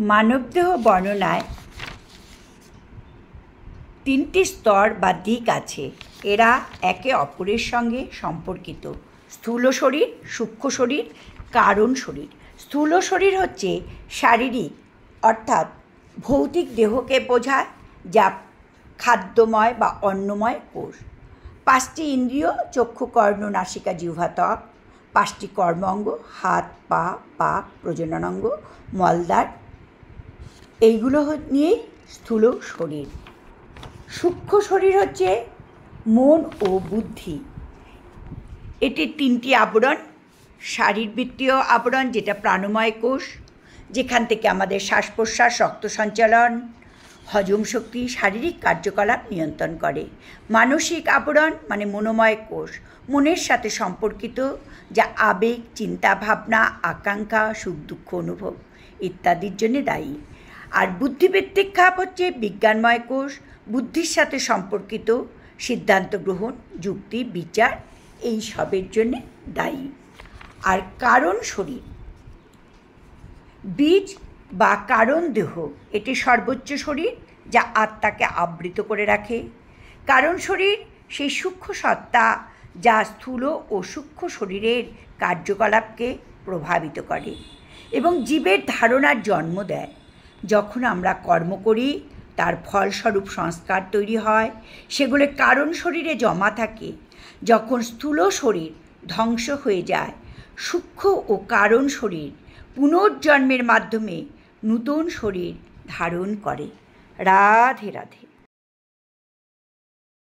মানবদেহ বর্ণনায় তিনটি স্তর বা দিক আছে। এরা একে অপরের সঙ্গে সম্পর্কিত: স্থূল শরীর, সূক্ষ্ম শরীর, কারণ শরীর। স্থূল শরীর হচ্ছে শারীরিক অর্থাৎ ভৌতিক দেহকে বোঝায়, যা খাদ্যময় বা অন্নময় কোষ। 5টি ইন্দ্রিয়: চক্ষু, কর্ণ, নাসিকা, জিহ্বা, ত্বক। 5টি কর্ম অঙ্গ: হাত, পা, পাক, প্রজননাঙ্গ, মলদ্বার। এইগুলো নিয়েই স্থূল শরীর। সূক্ষ্ম শরীর হচ্ছে মন ও বুদ্ধি। এটির 3টি আবরণ: শারীরবৃত্তীয় আবরণ, যেটা প্রাণময় কোষ, যেখান থেকে আমাদের শ্বাস প্রশ্বাস, রক্ত সঞ্চালন, হজম শক্তি, শারীরিক কার্যকলাপ নিয়ন্ত্রণ করে। মানসিক আবরণ মানে মনোময় কোষ, মনের সাথে সম্পর্কিত, যা আবেগ, চিন্তা, ভাবনা, আকাঙ্ক্ষা, সুখ দুঃখ অনুভব ইত্যাদির জন্য দায়ী। আর বুদ্ধিভিত্তিক খাপ হচ্ছে বিজ্ঞানময় কোষ, বুদ্ধির সাথে সম্পর্কিত, সিদ্ধান্ত গ্রহণ, যুক্তি, বিচার এই সবের জন্য দায়ী। আর কারণ শরীর, বীজ বা কারণ দেহ, এটি সর্বোচ্চ শরীর যা আত্মাকে আবৃত করে রাখে। কারণ শরীর সেই সূক্ষ্ম সত্তা যা স্থূল ও সূক্ষ্ম শরীরের কার্যকলাপকে প্রভাবিত করে এবং জীবের ধারণার জন্ম দেয়। যখন আমরা কর্ম করি, তার ফলস্বরূপ সংস্কার তৈরি হয়, সেগুলো কারণ শরীরে জমা থাকে। যখন স্থূল শরীর ধ্বংস হয়ে যায়, সূক্ষ্ম ও কারণ শরীর পুনর্জন্মের মাধ্যমে নূতন শরীর ধারণ করে। রাধে রাধে।